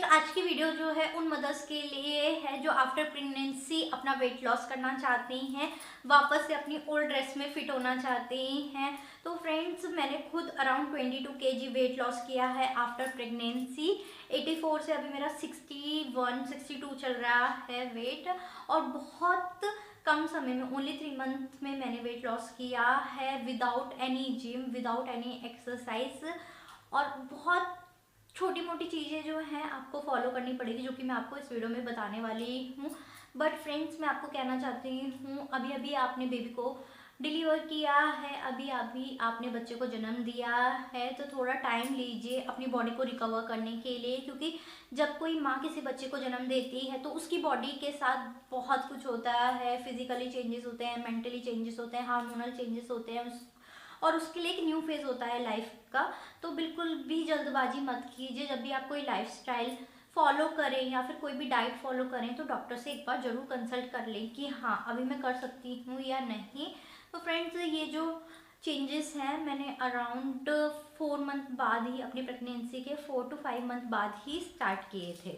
Friends, आज की video जो है उन मदर्स के लिए है जो आफ्टर प्रेगनेंसी अपना वेट लॉस करना चाहती हैं, वापस से अपनी ओल्ड ड्रेस में फिट होना चाहती हैं। तो फ्रेंड्स, मैंने खुद अराउंड 22 kg वेट लॉस किया है आफ्टर प्रेगनेंसी। 84 से अभी मेरा 61 62 चल रहा है वेट, और बहुत कम समय में, ओनली 3 मंथ में मैंने वेट लॉस किया है without any gym, without any exercise. और बहुत छोटी मोटी चीज़ें जो हैं आपको फॉलो करनी पड़ेगी, जो कि मैं आपको इस वीडियो में बताने वाली हूँ। बट फ्रेंड्स, मैं आपको कहना चाहती हूँ, अभी अभी आपने बेबी को डिलीवर किया है, अभी अभी आपने बच्चे को जन्म दिया है, तो थोड़ा टाइम लीजिए अपनी बॉडी को रिकवर करने के लिए। क्योंकि जब कोई माँ किसी बच्चे को जन्म देती है तो उसकी बॉडी के साथ बहुत कुछ होता है, फिजिकली चेंजेस होते हैं, मेंटली चेंजेस होते हैं, हार्मोनल चेंजेस होते हैं, और उसके लिए एक न्यू फेज होता है लाइफ का। तो बिल्कुल भी जल्दबाजी मत कीजिए। जब भी आप कोई लाइफस्टाइल फॉलो करें या फिर कोई भी डाइट फॉलो करें तो डॉक्टर से एक बार ज़रूर कंसल्ट कर लें कि हाँ, अभी मैं कर सकती हूँ या नहीं। तो फ्रेंड्स, ये जो चेंजेस हैं मैंने अराउंड 4 मंथ बाद ही, अपनी प्रेगनेंसी के 4 to 5 मंथ बाद ही स्टार्ट किए थे।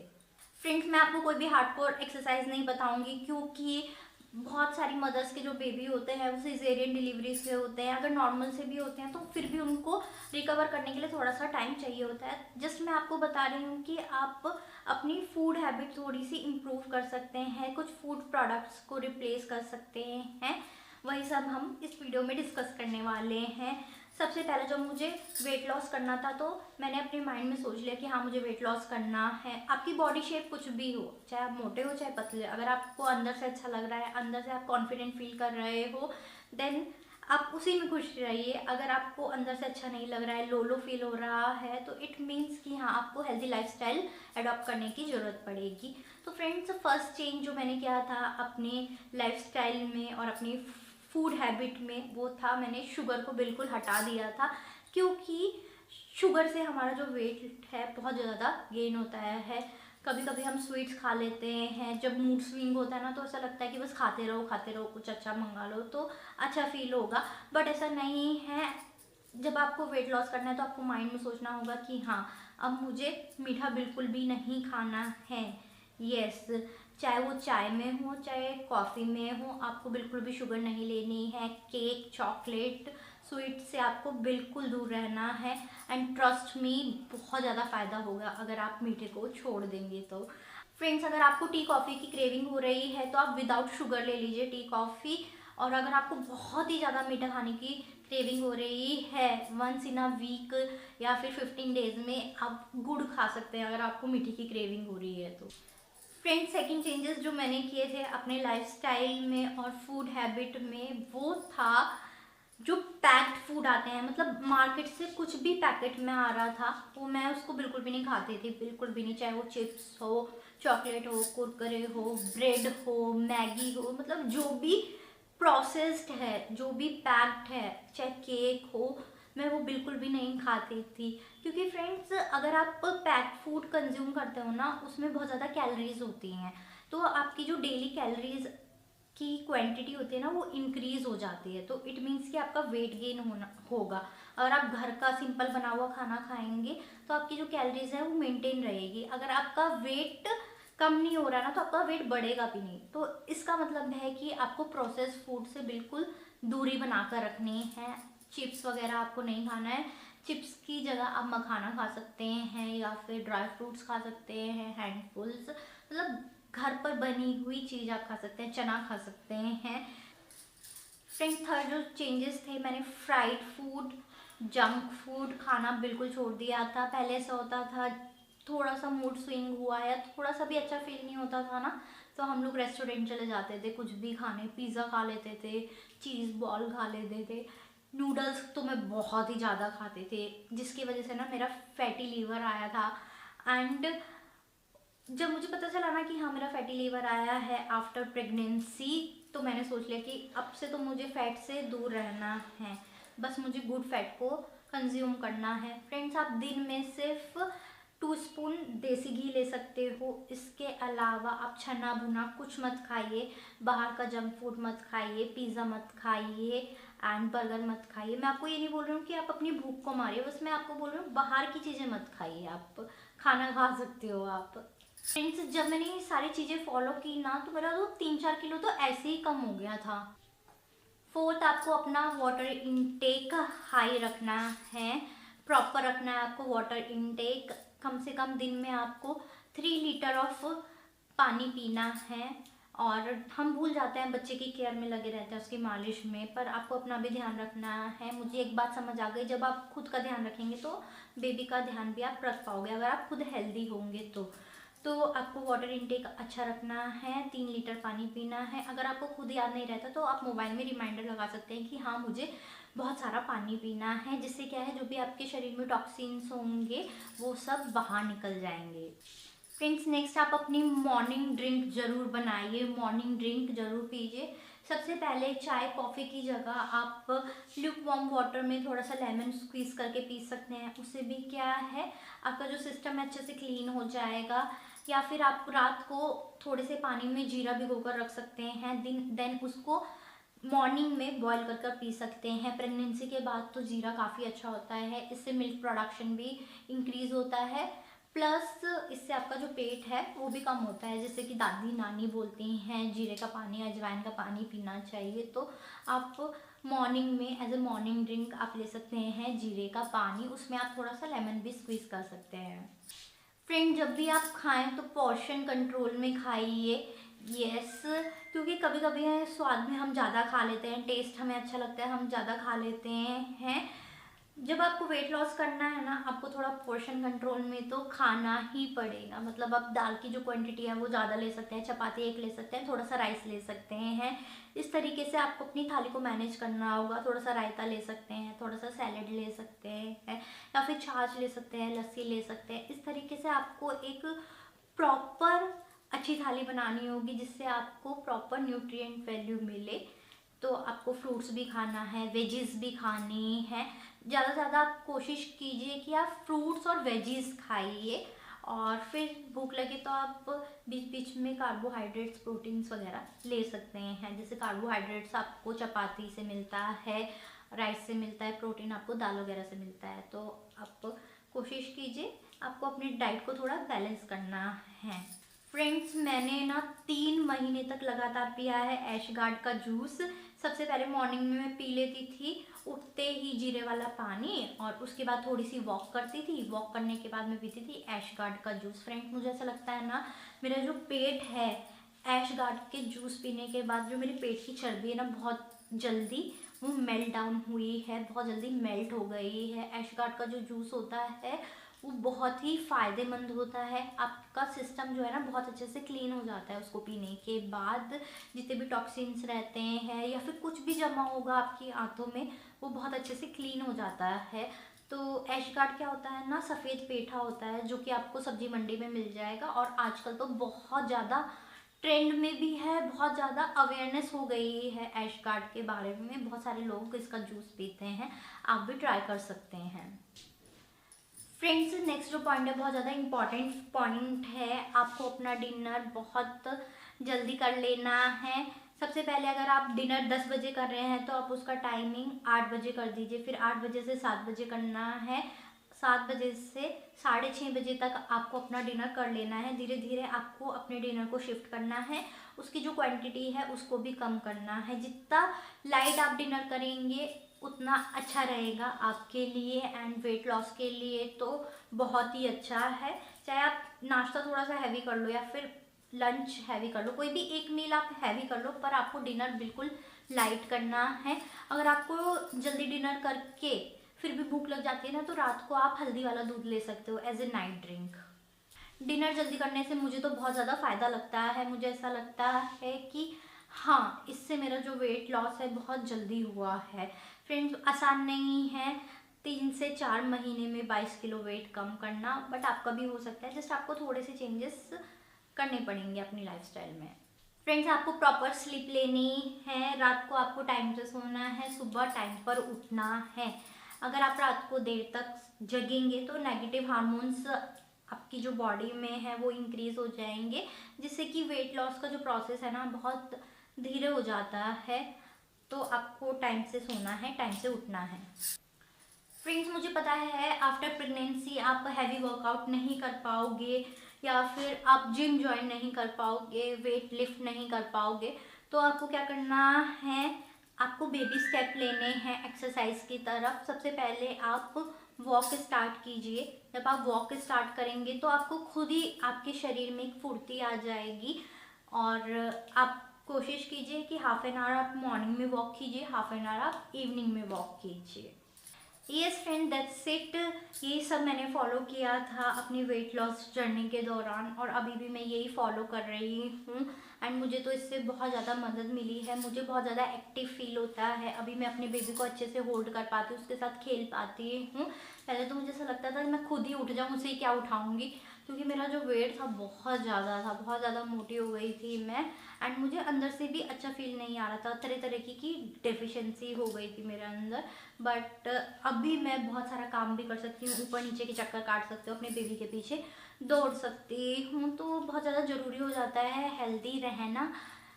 फ्रेंड्स, मैं आपको कोई भी हार्डकोर एक्सरसाइज नहीं बताऊंगी, क्योंकि बहुत सारी मदर्स के जो बेबी होते हैं वो सिजेरियन डिलीवरी से होते हैं, अगर नॉर्मल से भी होते हैं तो फिर भी उनको रिकवर करने के लिए थोड़ा सा टाइम चाहिए होता है। जस्ट मैं आपको बता रही हूँ कि आप अपनी फूड हैबिट थोड़ी सी इम्प्रूव कर सकते हैं, कुछ फूड प्रोडक्ट्स को रिप्लेस कर सकते हैं। वही सब हम इस वीडियो में डिस्कस करने वाले हैं। सबसे पहले जब मुझे वेट लॉस करना था तो मैंने अपने माइंड में सोच लिया कि हाँ, मुझे वेट लॉस करना है। आपकी बॉडी शेप कुछ भी हो, चाहे आप मोटे हो चाहे पतले, अगर आपको अंदर से अच्छा लग रहा है, अंदर से आप कॉन्फिडेंट फील कर रहे हो, देन आप उसी में खुश रहिए। अगर आपको अंदर से अच्छा नहीं लग रहा है, लो लो फील हो रहा है, तो इट मीन्स कि हाँ, आपको हेल्दी लाइफस्टाइल अडॉप्ट करने की ज़रूरत पड़ेगी। तो फ्रेंड्स, फर्स्ट चेंज जो मैंने किया था अपने लाइफस्टाइल में और अपनी फूड हैबिट में, वो था मैंने शुगर को बिल्कुल हटा दिया था। क्योंकि शुगर से हमारा जो वेट है बहुत ज़्यादा गेन होता है। कभी कभी हम स्वीट्स खा लेते हैं, जब मूड स्विंग होता है ना, तो ऐसा लगता है कि बस खाते रहो, कुछ अच्छा मंगा लो तो अच्छा फील होगा। बट ऐसा नहीं है। जब आपको वेट लॉस करना है तो आपको माइंड में सोचना होगा कि हाँ, अब मुझे मीठा बिल्कुल भी नहीं खाना है। यस, चाहे वो चाय में हो चाहे कॉफ़ी में हो, आपको बिल्कुल भी शुगर नहीं लेनी है। केक, चॉकलेट, स्वीट से आपको बिल्कुल दूर रहना है। एंड ट्रस्ट मी, बहुत ज़्यादा फ़ायदा होगा अगर आप मीठे को छोड़ देंगे तो। फ्रेंड्स, अगर आपको टी कॉफ़ी की क्रेविंग हो रही है तो आप विदाउट शुगर ले लीजिए टी कॉफ़ी। और अगर आपको बहुत ही ज़्यादा मीठा खाने की क्रेविंग हो रही है, वंस इन अ वीक या फिर 15 डेज में आप गुड़ खा सकते हैं, अगर आपको मीठे की क्रेविंग हो रही है तो। फ्रेंड्स, सेकंड चेंजेस जो मैंने किए थे अपने लाइफस्टाइल में और फूड हैबिट में, वो था जो पैक्ड फूड आते हैं, मतलब मार्केट से कुछ भी पैकेट में आ रहा था वो मैं उसको बिल्कुल भी नहीं खाती थी, बिल्कुल भी नहीं। चाहे वो चिप्स हो, चॉकलेट हो, कुरकुरे हो, ब्रेड हो, मैगी हो, मतलब जो भी प्रोसेस्ड है, जो भी पैक्ड है, चाहे केक हो, मैं वो बिल्कुल भी नहीं खाती थी। क्योंकि फ्रेंड्स, अगर आप पैक्ड फूड कंज्यूम करते हो ना, उसमें बहुत ज़्यादा कैलोरीज होती हैं, तो आपकी जो डेली कैलोरीज की क्वांटिटी होती है ना, वो इंक्रीज हो जाती है। तो इट मीन्स कि आपका वेट गेन होगा। अगर आप घर का सिंपल बना हुआ खाना खाएंगे तो आपकी जो कैलोरीज है वो मेंटेन रहेगी। अगर आपका वेट कम नहीं हो रहा ना, तो आपका वेट बढ़ेगा भी नहीं। तो इसका मतलब है कि आपको प्रोसेस फूड से बिल्कुल दूरी बनाकर रखनी है। चिप्स वगैरह आपको नहीं खाना है। चिप्स की जगह आप मखाना खा सकते हैं या फिर ड्राई फ्रूट्स खा सकते हैं हैंडफुल्स, मतलब घर पर बनी हुई चीज़ आप खा सकते हैं, चना खा सकते हैं। फ्रेंड्स, थर्ड जो चेंजेस थे, मैंने फ्राइड फूड, जंक फूड खाना बिल्कुल छोड़ दिया था। पहले ऐसा होता था, थोड़ा सा मूड स्विंग हुआ या थोड़ा सा भी अच्छा फील नहीं होता था ना, तो हम लोग रेस्टोरेंट चले जाते थे कुछ भी खाने, पिज़्ज़ा खा लेते थे, चीज़ बॉल खा लेते थे। नूडल्स तो मैं बहुत ही ज़्यादा खाते थे, जिसकी वजह से ना मेरा फैटी लीवर आया था। एंड जब मुझे पता चला ना कि हाँ, मेरा फैटी लीवर आया है आफ्टर प्रेगनेंसी, तो मैंने सोच लिया कि अब से तो मुझे फैट से दूर रहना है, बस मुझे गुड फैट को कंज्यूम करना है। फ्रेंड्स, आप दिन में सिर्फ 2 स्पून देसी घी ले सकते हो। इसके अलावा आप छना भुना कुछ मत खाइए, बाहर का जंक फूड मत खाइए, पिज़्ज़ा मत खाइए एंड बर्गर मत खाइए। मैं आपको ये नहीं बोल रही हूँ कि आप अपनी भूख को मारिए, बस मैं आपको बोल रही हूँ बाहर की चीज़ें मत खाइए। आप खाना खा सकते हो आप। फ्रेंड्स जब मैंने ये सारी चीज़ें फॉलो की ना तो मेरा तो 3-4 किलो तो ऐसे ही कम हो गया था। फोर्थ, आपको अपना वाटर इनटेक हाई रखना है, प्रॉपर रखना है आपको वाटर इनटेक। कम से कम दिन में आपको 3 लीटर ऑफ पानी पीना है। और हम भूल जाते हैं, बच्चे की केयर में लगे रहते हैं, उसकी मालिश में, पर आपको अपना भी ध्यान रखना है। मुझे एक बात समझ आ गई, जब आप खुद का ध्यान रखेंगे तो बेबी का ध्यान भी आप रख पाओगे, अगर आप खुद हेल्दी होंगे तो आपको वाटर इनटेक अच्छा रखना है, 3 लीटर पानी पीना है। अगर आपको खुद याद नहीं रहता तो आप मोबाइल में रिमाइंडर लगा सकते हैं कि हाँ मुझे बहुत सारा पानी पीना है, जिससे क्या है जो भी आपके शरीर में टॉक्सिन्स होंगे वो सब बाहर निकल जाएंगे। फ्रेंड्स नेक्स्ट, आप अपनी मॉर्निंग ड्रिंक ज़रूर बनाइए, मॉर्निंग ड्रिंक ज़रूर पीजिए। सबसे पहले चाय कॉफ़ी की जगह आप ल्यूक वार्म वाटर में थोड़ा सा लेमन स्क्वीज करके पी सकते हैं। उससे भी क्या है आपका जो सिस्टम है अच्छे से क्लीन हो जाएगा। या फिर आप रात को थोड़े से पानी में जीरा भिगोकर रख सकते हैं, देन उसको मॉर्निंग में बॉईल कर पी सकते हैं। प्रेगनेंसी के बाद तो जीरा काफ़ी अच्छा होता है, इससे मिल्क प्रोडक्शन भी इंक्रीज़ होता है, प्लस इससे आपका जो पेट है वो भी कम होता है। जैसे कि दादी नानी बोलती हैं जीरे का पानी अजवाइन का पानी पीना चाहिए, तो आप मॉर्निंग में एज ए मॉर्निंग ड्रिंक आप ले सकते हैं जीरे का पानी, उसमें आप थोड़ा सा लेमन भी स्क्वीज कर सकते हैं। फ्रेंड जब भी आप खाएं तो पोर्शन कंट्रोल में खाइए। यस, क्योंकि कभी कभी स्वाद में हम ज़्यादा खा लेते हैं, टेस्ट हमें अच्छा लगता है हम ज़्यादा खा लेते हैं। जब आपको वेट लॉस करना है ना, आपको थोड़ा पोर्शन कंट्रोल में तो खाना ही पड़ेगा। मतलब आप दाल की जो क्वांटिटी है वो ज़्यादा ले सकते हैं, चपाती एक ले सकते हैं, थोड़ा सा राइस ले सकते हैं। इस तरीके से आपको अपनी थाली को मैनेज करना होगा। थोड़ा सा रायता ले सकते हैं, थोड़ा सा सैलेड ले सकते हैं, या फिर छाछ ले सकते हैं, लस्सी ले सकते हैं। इस तरीके से आपको एक प्रॉपर अच्छी थाली बनानी होगी जिससे आपको प्रॉपर न्यूट्रिएंट वैल्यू मिले। तो आपको फ्रूट्स भी खाना है, वेजीज भी खानी है। ज़्यादा से ज़्यादा आप कोशिश कीजिए कि आप फ्रूट्स और वेजीज खाइए। और फिर भूख लगे तो आप बीच बीच में कार्बोहाइड्रेट्स प्रोटीन्स वगैरह ले सकते हैं। जैसे कार्बोहाइड्रेट्स आपको चपाती से मिलता है, राइस से मिलता है, प्रोटीन आपको दाल वगैरह से मिलता है। तो आप कोशिश कीजिए, आपको अपनी डाइट को थोड़ा बैलेंस करना है। फ्रेंड्स मैंने ना 3 महीने तक लगातार पिया है ऐशगार्ड का जूस। सबसे पहले मॉर्निंग में मैं पी लेती थी उठते ही जीरे वाला पानी, और उसके बाद थोड़ी सी वॉक करती थी, वॉक करने के बाद मैं पीती थी ऐशगार्ड का जूस। फ्रेंड्स मुझे ऐसा लगता है ना मेरा जो पेट है ऐशगार्ड के जूस पीने के बाद जो मेरे पेट की चर्बी है ना बहुत जल्दी वो मेल्ट डाउन हुई है, बहुत जल्दी मेल्ट हो गई है। ऐशगार्ड का जो जूस होता है वो बहुत ही फ़ायदेमंद होता है। आपका सिस्टम जो है ना बहुत अच्छे से क्लीन हो जाता है उसको पीने के बाद। जितने भी टॉक्सिन्स रहते हैं या फिर कुछ भी जमा होगा आपकी आंतों में वो बहुत अच्छे से क्लीन हो जाता है। तो ऐशगार्ड क्या होता है ना, सफ़ेद पेठा होता है जो कि आपको सब्जी मंडी में मिल जाएगा। और आजकल तो बहुत ज़्यादा ट्रेंड में भी है, बहुत ज़्यादा अवेयरनेस हो गई है ऐशगार्ड के बारे में, बहुत सारे लोग इसका जूस पीते हैं, आप भी ट्राई कर सकते हैं। फ्रेंड्स नेक्स्ट जो पॉइंट है बहुत ज़्यादा इम्पॉर्टेंट पॉइंट है, आपको अपना डिनर बहुत जल्दी कर लेना है। सबसे पहले अगर आप डिनर 10 बजे कर रहे हैं तो आप उसका टाइमिंग 8 बजे कर दीजिए, फिर 8 बजे से 7 बजे करना है, 7 बजे से 6:30 बजे तक आपको अपना डिनर कर लेना है। धीरे धीरे आपको अपने डिनर को शिफ्ट करना है, उसकी जो क्वांटिटी है उसको भी कम करना है। जितना लाइट आप डिनर करेंगे उतना अच्छा रहेगा आपके लिए एंड वेट लॉस के लिए तो बहुत ही अच्छा है। चाहे आप नाश्ता थोड़ा सा हैवी कर लो या फिर लंच हैवी कर लो, कोई भी एक मील आप हैवी कर लो, पर आपको डिनर बिल्कुल लाइट करना है। अगर आपको जल्दी डिनर करके फिर भी भूख लग जाती है ना तो रात को आप हल्दी वाला दूध ले सकते हो as a night drink. Dinner जल्दी करने से मुझे तो बहुत ज़्यादा फ़ायदा लगता है। मुझे ऐसा लगता है कि हाँ इससे मेरा जो वेट लॉस है बहुत जल्दी हुआ है। फ्रेंड्स आसान नहीं है 3 से 4 महीने में 22 किलो वेट कम करना, बट आपका भी हो सकता है। जस्ट आपको थोड़े से चेंजेस करने पड़ेंगे अपनी लाइफस्टाइल में। फ्रेंड्स आपको प्रॉपर स्लीप लेनी है, रात को आपको टाइम से सोना है, सुबह टाइम पर उठना है। अगर आप रात को देर तक जगेंगे तो नेगेटिव हार्मोन्स आपकी जो बॉडी में है वो इंक्रीज हो जाएंगे, जिससे कि वेट लॉस का जो प्रोसेस है ना बहुत धीरे हो जाता है। तो आपको टाइम से सोना है, टाइम से उठना है। फ्रेंड्स मुझे पता है आफ्टर प्रेगनेंसी आप हैवी वर्कआउट नहीं कर पाओगे या फिर आप जिम ज्वाइन नहीं कर पाओगे, वेट लिफ्ट नहीं कर पाओगे। तो आपको क्या करना है, आपको बेबी स्टेप लेने हैं एक्सरसाइज की तरफ। सबसे पहले आप वॉक स्टार्ट कीजिए। जब आप वॉक स्टार्ट करेंगे तो आपको खुद ही आपके शरीर में एक फुर्ती आ जाएगी। और आप कोशिश कीजिए कि हाफ एन आवर आप मॉर्निंग में वॉक कीजिए, हाफ एन आवर आप इवनिंग में वॉक कीजिए। Yes friend, that's it. ये सब मैंने फॉलो किया था अपनी वेट लॉस जर्नी के दौरान और अभी भी मैं यही फॉलो कर रही हूँ। एंड मुझे तो इससे बहुत ज़्यादा मदद मिली है, मुझे बहुत ज़्यादा एक्टिव फील होता है। अभी मैं अपने बेबी को अच्छे से होल्ड कर पाती हूँ, उसके साथ खेल पाती हूँ। पहले तो मुझे ऐसा लगता था कि मैं खुद ही उठ जाऊँ, उसे क्या उठाऊँगी, क्योंकि मेरा जो वेट था बहुत ज़्यादा था, बहुत ज़्यादा मोटी हो गई थी मैं। एंड मुझे अंदर से भी अच्छा फील नहीं आ रहा था, तरह तरह की डेफिशिएंसी हो गई थी मेरे अंदर। बट अभी मैं बहुत सारा काम भी कर सकती हूँ, ऊपर नीचे के चक्कर काट सकती हूँ, अपने बेबी के पीछे दौड़ सकती हूँ। तो बहुत ज़्यादा ज़रूरी हो जाता है हेल्दी रहना।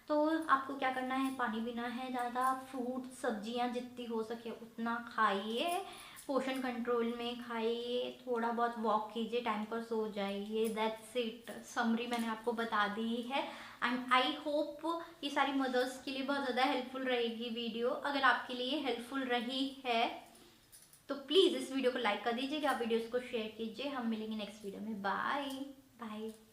तो आपको क्या करना है, पानी पीना है ज़्यादा, फ्रूट सब्जियाँ जितनी हो सके उतना खाइए, पोषण कंट्रोल में खाइए, थोड़ा बहुत वॉक कीजिए, टाइम पर सो जाइए। दैट्स इट, समरी मैंने आपको बता दी है। एंड आई होप ये सारी मदर्स के लिए बहुत ज़्यादा हेल्पफुल रहेगी वीडियो। अगर आपके लिए हेल्पफुल रही है तो प्लीज़ इस वीडियो को लाइक कर दीजिएगा, आप वीडियोस को शेयर कीजिए। हम मिलेंगे नेक्स्ट वीडियो में। Bye bye.